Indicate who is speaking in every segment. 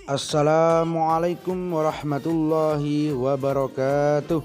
Speaker 1: Assalamualaikum warahmatullahi wabarakatuh.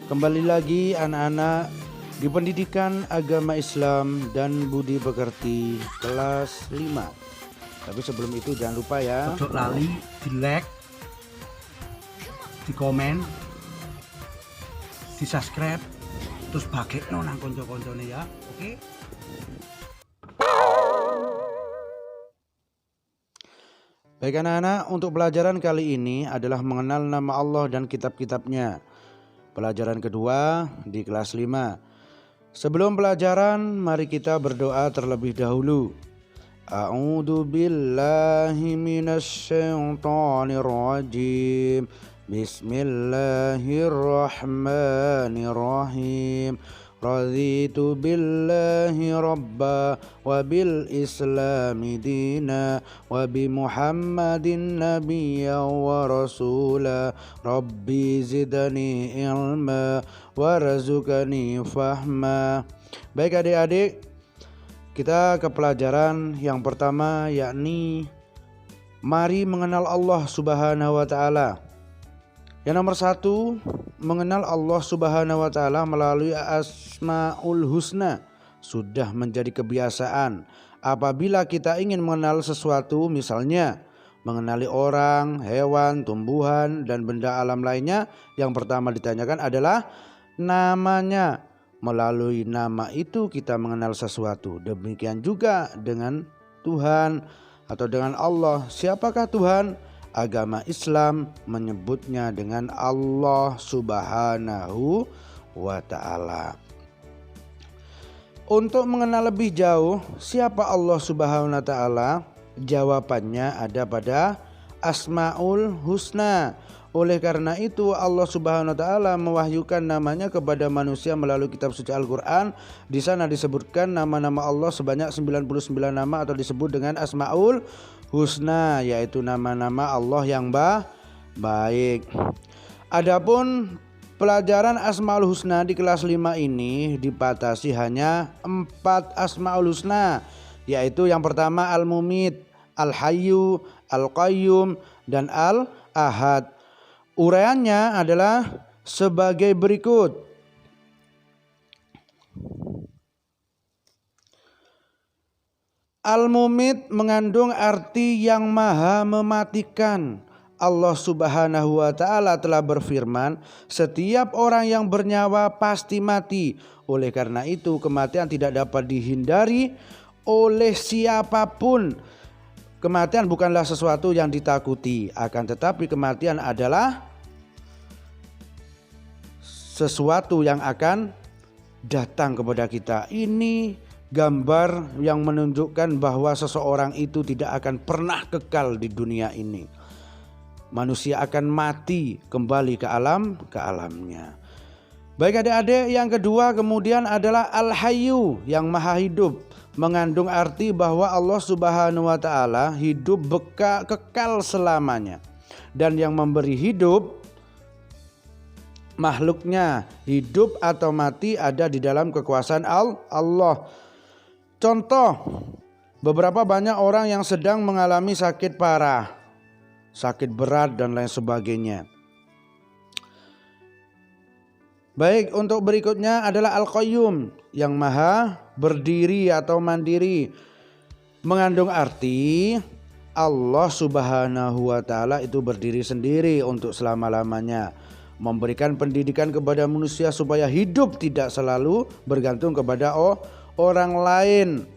Speaker 1: Kembali lagi anak-anak di pendidikan agama Islam dan budi pekerti kelas 5. Tapi sebelum itu jangan lupa ya,
Speaker 2: Ojo lali di like, di komen, di subscribe, terus bagekno nang konco-koncone ya. Oke?
Speaker 1: Baik anak-anak, untuk pelajaran kali ini adalah mengenal nama Allah dan kitab-kitabnya. Pelajaran kedua di kelas 5. Sebelum pelajaran, mari kita berdoa terlebih dahulu. A'udzu billahi minasyaitonir rajim. Bismillahirrahmanirrahim. Raditu billahi rabba wa bil islami dina wa bi muhammadin nabiyya wa rasula rabbi zidani ilma warzuqni fahma. Baik adik-adik, kita ke pelajaran yang pertama, yakni mari mengenal Allah Subhanahu wa taala. Yang nomor 1, mengenal Allah Subhanahu wa taala melalui Asmaul Husna sudah menjadi kebiasaan. Apabila kita ingin mengenal sesuatu, misalnya mengenali orang, hewan, tumbuhan, dan benda alam lainnya, yang pertama ditanyakan adalah namanya. Melalui nama itu kita mengenal sesuatu. Demikian juga dengan Tuhan atau dengan Allah. Siapakah Tuhan? Agama Islam menyebutnya dengan Allah Subhanahu wa ta'ala. Untuk mengenal lebih jauh siapa Allah Subhanahu wa ta'ala, jawabannya ada pada Asmaul Husna. Oleh karena itu Allah Subhanahu wa taala mewahyukan namanya kepada manusia melalui kitab suci Al-Qur'an. Di sana disebutkan nama-nama Allah sebanyak 99 nama atau disebut dengan Asmaul Husna, yaitu nama-nama Allah yang baik. Adapun pelajaran Asmaul Husna di kelas 5 ini dibatasi hanya 4 Asmaul Husna, yaitu yang pertama Al-Mumit, Al-Hayyu, Al-Qayyum, dan Al-Ahad. Uraiannya adalah sebagai berikut. Al-Mumit mengandung arti yang maha mematikan. Allah Subhanahu wa ta'ala telah berfirman, setiap orang yang bernyawa pasti mati. Oleh karena itu kematian tidak dapat dihindari oleh siapapun. Kematian bukanlah sesuatu yang ditakuti, akan tetapi kematian adalah sesuatu yang akan datang kepada kita. Ini gambar yang menunjukkan bahwa seseorang itu tidak akan pernah kekal di dunia ini. Manusia akan mati kembali ke alamnya. Baik adik-adik, yang kedua kemudian adalah Al-Hayyu, yang maha hidup. Mengandung arti bahwa Allah Subhanahu wa ta'ala hidup kekal selamanya. Dan yang memberi hidup makhluknya, hidup atau mati ada di dalam kekuasaan Allah. Contoh, beberapa banyak orang yang sedang mengalami sakit parah, sakit berat dan lain sebagainya. Baik, untuk berikutnya adalah Al-Qayyum, yang maha berdiri atau mandiri. Mengandung arti Allah Subhanahu wa ta'ala itu berdiri sendiri untuk selama-lamanya. Memberikan pendidikan kepada manusia supaya hidup tidak selalu bergantung kepada orang lain.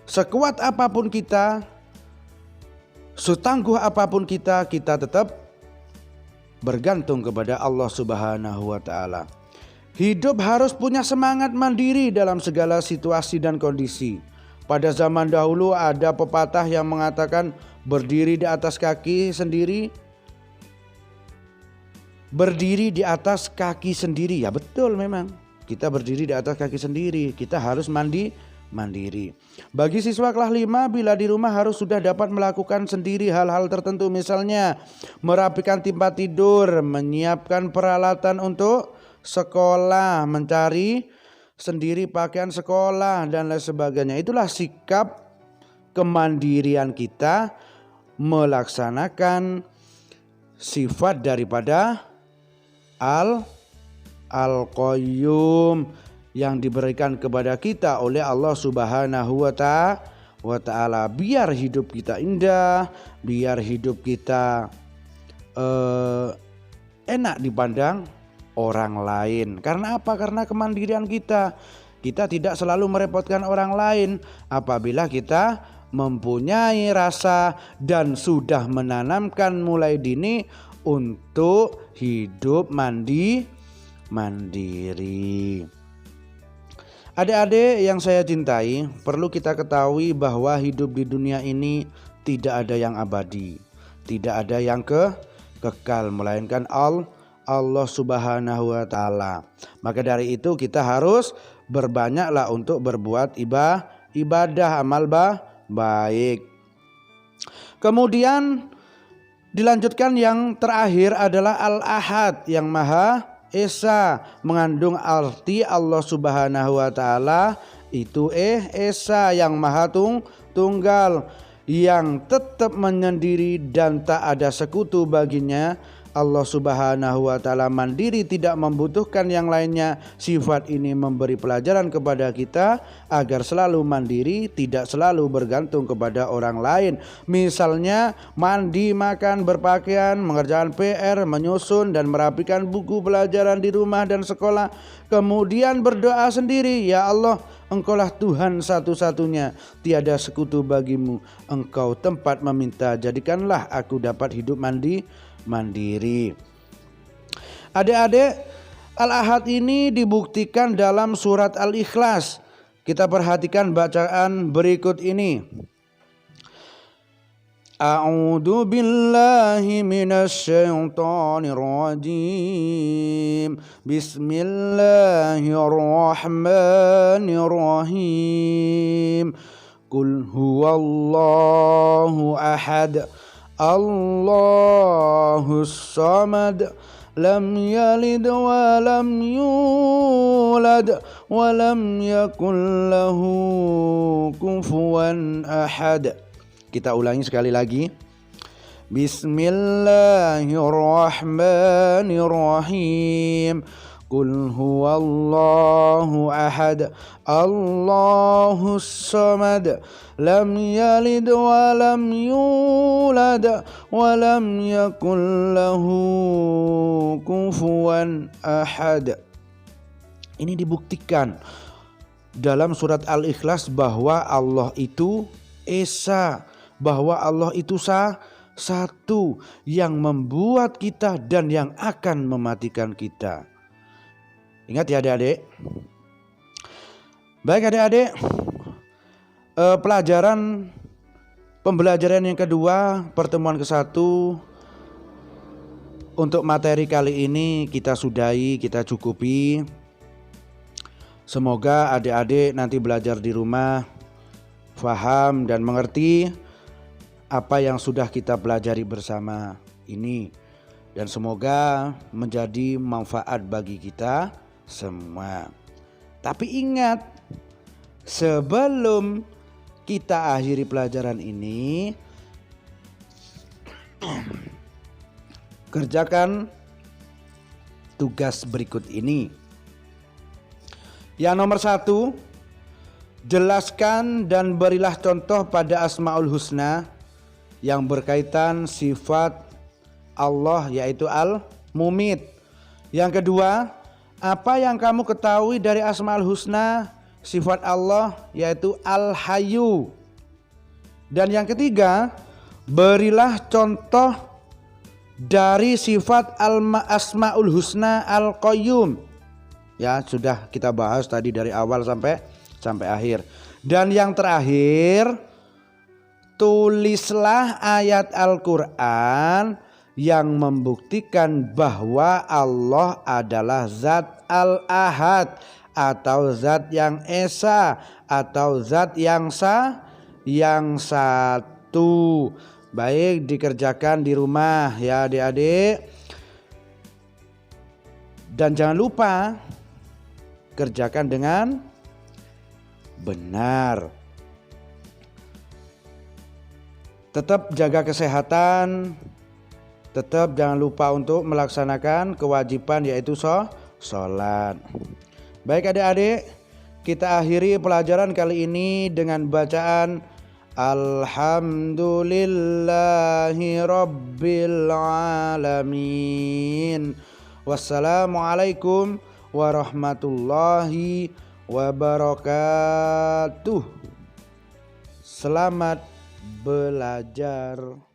Speaker 1: Sekuat apapun kita, setangguh apapun kita tetap bergantung kepada Allah Subhanahu wa ta'ala. Hidup harus punya semangat mandiri dalam segala situasi dan kondisi. Pada zaman dahulu ada pepatah yang mengatakan berdiri di atas kaki sendiri, berdiri di atas kaki sendiri. Ya betul, memang kita berdiri di atas kaki sendiri. Kita harus mandiri. Bagi siswa kelas 5, bila di rumah harus sudah dapat melakukan sendiri hal-hal tertentu, misalnya merapikan tempat tidur, menyiapkan peralatan untuk sekolah, mencari sendiri pakaian sekolah dan lain sebagainya. Itulah sikap kemandirian kita melaksanakan sifat daripada Al-Qayyum yang diberikan kepada kita oleh Allah Subhanahu wa Ta'ala. Biar hidup kita indah, biar hidup kita enak dipandang orang lain. Karena apa? Karena kemandirian kita. Kita tidak selalu merepotkan orang lain apabila kita mempunyai rasa dan sudah menanamkan mulai dini untuk hidup mandiri. Adik-adik yang saya cintai, perlu kita ketahui bahwa hidup di dunia ini tidak ada yang abadi, tidak ada yang kekal, melainkan Allah Subhanahu wa Ta'ala. Maka dari itu kita harus berbanyaklah untuk berbuat ibadah, amal baik. Kemudian dilanjutkan yang terakhir adalah Al-Ahad yang Maha Esa, mengandung arti Allah Subhanahu wa Ta'ala itu Esa yang Maha Tunggal, yang tetap menyendiri dan tak ada sekutu baginya. Allah Subhanahu wa Ta'ala mandiri, tidak membutuhkan yang lainnya. Sifat ini memberi pelajaran kepada kita agar selalu mandiri, tidak selalu bergantung kepada orang lain. Misalnya mandi, makan, berpakaian, mengerjakan PR, menyusun dan merapikan buku pelajaran di rumah dan sekolah. Kemudian berdoa sendiri, ya Allah, Engkaulah Tuhan satu-satunya, tiada sekutu bagimu. Engkau tempat meminta, jadikanlah aku dapat hidup mandiri. Adik-adik, Al-Ahad ini dibuktikan dalam surat Al-Ikhlas. Kita perhatikan bacaan berikut ini. A'udzu billahi minasy syaithanir rajim. Bismillahirrahmanirrahim. Qul huwallahu ahad. Allahus samad, lam yalid wa lam yulad wa lam yakul lahu kufuwan ahad. Kita ulangi sekali lagi. Bismillahirrahmanirrahim. Qul huwallahu ahad. Allahus samad, lam yalid wa lam yulad wa lam yakul lahu kufuwan ahad. Ini dibuktikan dalam surat Al-Ikhlas bahwa Allah itu Esa, bahwa Allah itu satu yang membuat kita dan yang akan mematikan kita. Ingat ya adik-adik. Baik adik-adik, pembelajaran yang kedua, pertemuan ke-1 untuk materi kali ini kita sudahi, kita cukupi. Semoga adik-adik nanti belajar di rumah faham dan mengerti apa yang sudah kita pelajari bersama ini, dan semoga menjadi manfaat bagi kita semua. Tapi ingat, sebelum kita akhiri pelajaran ini, kerjakan tugas berikut ini. Yang nomor 1, jelaskan dan berilah contoh pada Asmaul Husna yang berkaitan sifat Allah, yaitu Al-Mumit. Yang kedua, apa yang kamu ketahui dari Asmaul Husna sifat Allah, yaitu Al-Hayyu. Dan yang ketiga, berilah contoh dari sifat Asmaul Husna Al-Qayyum. Ya, sudah kita bahas tadi dari awal sampai akhir. Dan yang terakhir, tulislah ayat Al-Quran yang membuktikan bahwa Allah adalah Zat Al-Ahad, atau Zat yang Esa, atau Zat yang satu. Baik, dikerjakan di rumah ya adik-adik. Dan jangan lupa kerjakan dengan benar. Tetap jaga kesehatan, tetap jangan lupa untuk melaksanakan kewajiban yaitu sholat. Baik adik-adik, kita akhiri pelajaran kali ini dengan bacaan Alhamdulillahi Rabbil Alamin. Wassalamualaikum warahmatullahi wabarakatuh. Selamat belajar.